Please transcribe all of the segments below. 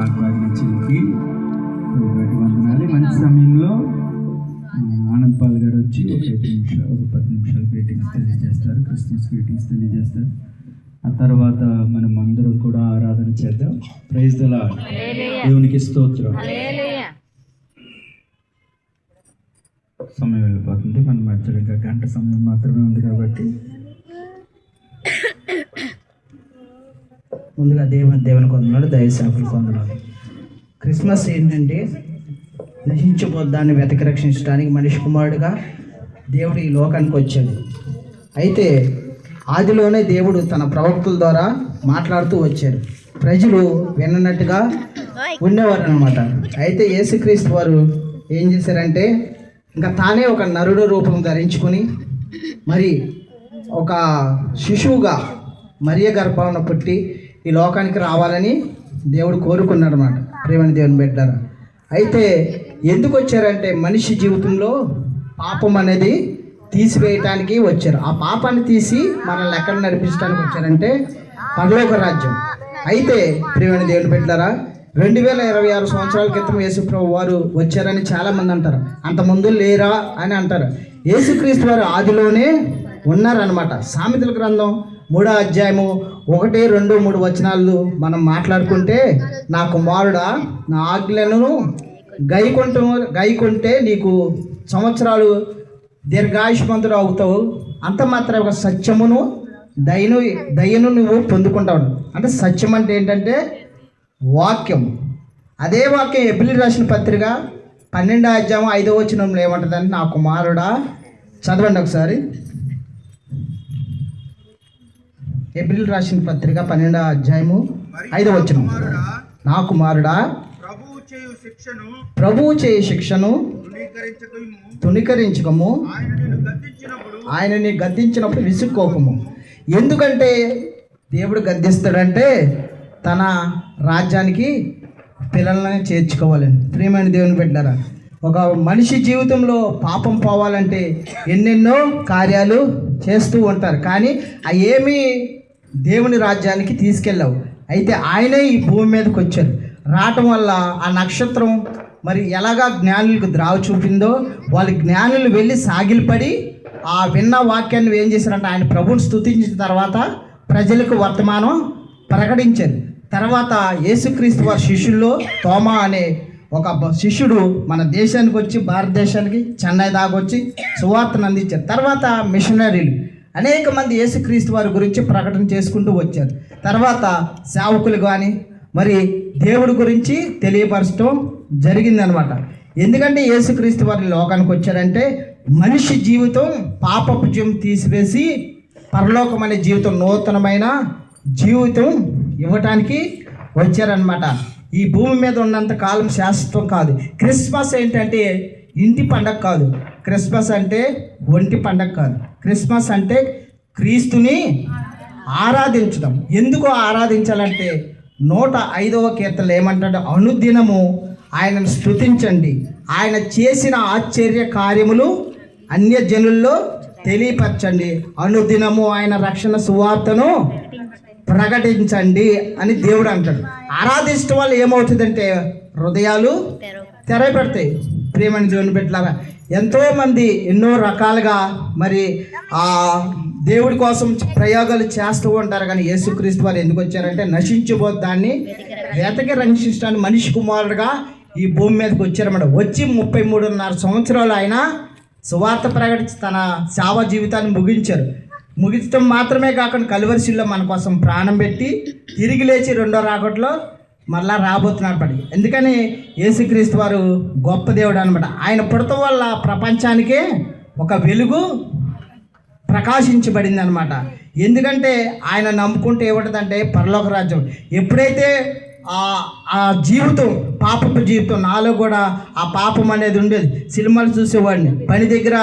వాగ్వాదించి వాటి వందనాలు. మంచి సమయంలో ఆనంద్ పాల్ గారు వచ్చి ఒక 10 నిమిషాలు గ్రీటింగ్స్ తెలియజేస్తారు, క్రిస్మస్ గ్రీటింగ్స్ తెలియజేస్తారు. ఆ తర్వాత మనం అందరం కూడా ఆరాధన చేద్దాం. Praise the Lord. దేవునికి స్తోత్రం. సమయం వెళ్ళిపోతుంది. మన మధ్యలో ఇంకా గంట సమయం మాత్రమే ఉంది కాబట్టి ముందుగా దేవుని కొందనాడు, దయసేవకులు కొందనాడు. క్రిస్మస్ ఏంటంటే నశించిపోద్దాన్ని వెతకి రక్షించడానికి మనిషి కుమారుడుగా దేవుడు ఈ లోకానికి వచ్చాడు. అయితే ఆదిలోనే దేవుడు తన ప్రవక్తల ద్వారా మాట్లాడుతూ వచ్చారు. ప్రజలు విన్నట్టుగా ఉండేవారు అనమాట. అయితే యేసుక్రీస్తు వారు ఏం చేశారంటే ఇంకా తానే ఒక నరుడు రూపం ధరించుకొని మరి ఒక శిశువుగా మరియ గర్భాన పుట్టి ఈ లోకానికి రావాలని దేవుడు కోరుకున్నాడు అన్నమాట. ప్రేమని దేవుని బిడ్డలారా, అయితే ఎందుకు వచ్చారంటే మనిషి జీవితంలో పాపం అనేది తీసివేయటానికి వచ్చారు. ఆ పాపాన్ని తీసి మనల్ని ఎక్కడ నడిపించడానికి వచ్చారంటే పరలోక రాజ్యం. అయితే ప్రియమైన దేవుని బిడ్డలారా, 2026 సంవత్సరాల క్రితం యేసుప్రభు వారు వచ్చారని చాలామంది అంటారు. అంతకుముందు లేరా అని అంటారు. యేసుక్రీస్తు వారు ఆదిలోనే ఉన్నారనమాట. సామెతల గ్రంథం 3వ అధ్యాయము 1, 2, 3 వచనాలు మనం మాట్లాడుకుంటే, నా కుమారుడా నా ఆజ్ఞలను గైకుంటే నీకు సంవత్సరాలు దీర్ఘాయుష్మంతుడు అవుతావు, అంత మాత్రం ఒక సత్యమును దయను నువ్వు పొందుకుంటావు. అంటే సత్యం అంటే ఏంటంటే వాక్యం. అదే వాక్యం హెబ్రీయులకు రాసిన పత్రిక 12వ అధ్యాయం 5వ వచనంలో ఏమంటుందంటే, నా కుమారుడా, చదవండి ఒకసారి. హెబ్రీయులకు రాసిన పత్రిక 12వ అధ్యాయము 5వ వచనం, నా కుమారుడా ప్రభువు చేయు శిక్షను తుణీకరించకము, ఆయనని గద్దించినప్పుడు విసుక్కోకము. ఎందుకంటే దేవుడు గద్దిస్తాడంటే తన రాజ్యానికి పిల్లలని చేర్చుకోవాలని. ప్రియమైన దేవుని బిడ్డలారా, ఒక మనిషి జీవితంలో పాపం పోవాలంటే ఎన్నెన్నో కార్యాలు చేస్తూ ఉంటారు, కానీ అవి ఏమీ దేవుని రాజ్యానికి తీసుకెళ్ళావు. అయితే ఆయనే ఈ భూమి మీదకి వచ్చారు. రావటం వల్ల ఆ నక్షత్రం మరి ఎలాగా జ్ఞానులకు ద్రావు చూపిందో, వాళ్ళ జ్ఞానులు వెళ్ళి సాగిలపడి ఆ విన్న వాక్యాన్ని ఏం చేశారంటే ఆయన ప్రభువుని స్తుతించిన తర్వాత ప్రజలకు వర్తమానం ప్రకటించారు. తర్వాత యేసుక్రీస్తు వారి శిష్యుల్లో తోమా అనే ఒక శిష్యుడు మన దేశానికి వచ్చి, భారతదేశానికి చెన్నై దాకా వచ్చి సువార్తను అందించారు. తర్వాత మిషనరీలు అనేక మంది యేసుక్రీస్తు వారి గురించి ప్రకటన చేసుకుంటూ వచ్చారు. తర్వాత సేవకులు కానీ మరి దేవుడి గురించి తెలియపరచడం జరిగిందనమాట. ఎందుకంటే యేసుక్రీస్తు వారి లోకానికి వచ్చారంటే మనిషి జీవితం పాపపు జీవం తీసివేసి పరలోకం అనే జీవితం, నూతనమైన జీవితం ఇవ్వటానికి వచ్చారనమాట. ఈ భూమి మీద ఉన్నంత కాలం శాశ్వతం కాదు. క్రిస్మస్ ఏంటంటే ఇంటి పండగ కాదు, క్రిస్మస్ అంటే ఒంటి పండగ కాదు. క్రిస్మస్ అంటే క్రీస్తుని ఆరాధించడం. ఎందుకు ఆరాధించాలంటే 105వ కీర్తనలో ఏమంటాడు, అనుదినము ఆయనను స్తుతించండి, ఆయన చేసిన ఆశ్చర్య కార్యములు అన్య జనుల్లో తెలియపరచండి, అనుదినము ఆయన రక్షణ సువార్తను ప్రకటించండి అని దేవుడు అంటాడు. ఆరాధించడం వల్ల ఏమవుతుందంటే హృదయాలు తెరపడతాయి. ప్రియమైన దేవుని బిడ్డలారా, ఎంతోమంది ఎన్నో రకాలుగా మరి ఆ దేవుడి కోసం ప్రయోగాలు చేస్తూ ఉంటారు. కానీ యేసుక్రీస్తు వారు ఎందుకు వచ్చారంటే నశించిపోద్దాన్ని వెతకి రక్షించడానికి మనిషి కుమారుడుగా ఈ భూమి మీదకి వచ్చారన్నమాట. వచ్చి 33.5 సంవత్సరాలు ఆయన సువార్త ప్రకటించి తన సేవ జీవితాన్ని ముగించడం మాత్రమే కాకుండా కలువరిశిల్లో మన కోసం ప్రాణం పెట్టి తిరిగి లేచి రెండో రాకట్లో మరలా రాబోతున్నారు పడి. ఎందుకని యేసుక్రీస్తు వారు గొప్ప దేవుడు అనమాట. ఆయన పుడతం వల్ల ప్రపంచానికే ఒక వెలుగు ప్రకాశించబడింది అనమాట. ఎందుకంటే ఆయన నమ్ముకుంటే ఏమిటంటే పరలోక రాజ్యం. ఎప్పుడైతే ఆ జీవితం పాపపు జీవితం నాలో కూడా ఆ పాపం అనేది ఉండేది. సినిమాలు చూసేవాడిని, పని దగ్గర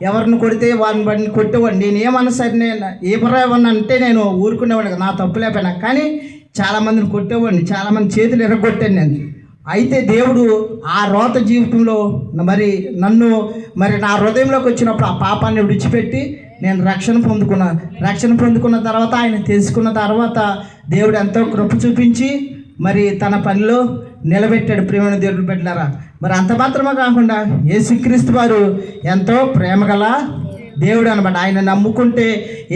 ఎవరిని కొడితే వారిని కొట్టేవాడిని. నేను ఏమన్నా సరే నేను ఏమన్నా అంటే నేను ఊరుకునేవాడిని, నా తప్పు లేకపోయినా. కానీ చాలామందిని కొట్టేవాడిని, చాలామంది చేతులు ఎరగొట్టాను నేను. అయితే దేవుడు ఆ రోత జీవితంలో మరి నన్ను మరి నా హృదయంలోకి వచ్చినప్పుడు ఆ పాపాన్ని విడిచిపెట్టి నేను రక్షణ పొందుకున్న తర్వాత ఆయన తెలుసుకున్న తర్వాత దేవుడు ఎంతో కృప చూపించి మరి తన పనిలో నిలబెట్టాడు. ప్రియమైన దేవుడు పెట్టారా, మరి అంత మాత్రమే కాకుండా యేసుక్రీస్తు వారు ఎంతో ప్రేమగల దేవుడు అనమాట. ఆయన నమ్ముకుంటే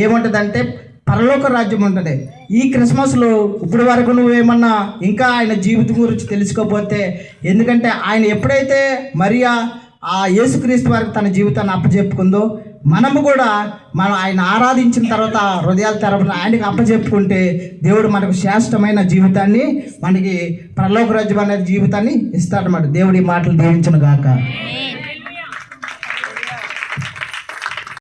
ఏముంటుందంటే పరలోక రాజ్యం ఉంటుంది. ఈ క్రిస్మస్లో ఇప్పుడు వరకు నువ్వేమన్నా ఇంకా ఆయన జీవితం గురించి తెలుసుకోకపోతే, ఎందుకంటే ఆయన ఎప్పుడైతే మరియా ఆ యేసుక్రీస్తు వారికి తన జీవితాన్ని అప్పచెప్పుకుందో, మనము కూడా ఆయన ఆరాధించిన తర్వాత హృదయాల తరపున ఆయనకి అప్పచెప్పుకుంటే దేవుడు మనకు శ్రేష్టమైన జీవితాన్ని, మనకి పరలోక రాజ్యం అనే జీవితాన్ని ఇస్తాడన్నమాట. దేవుడి మాటలు దీవించును గాక.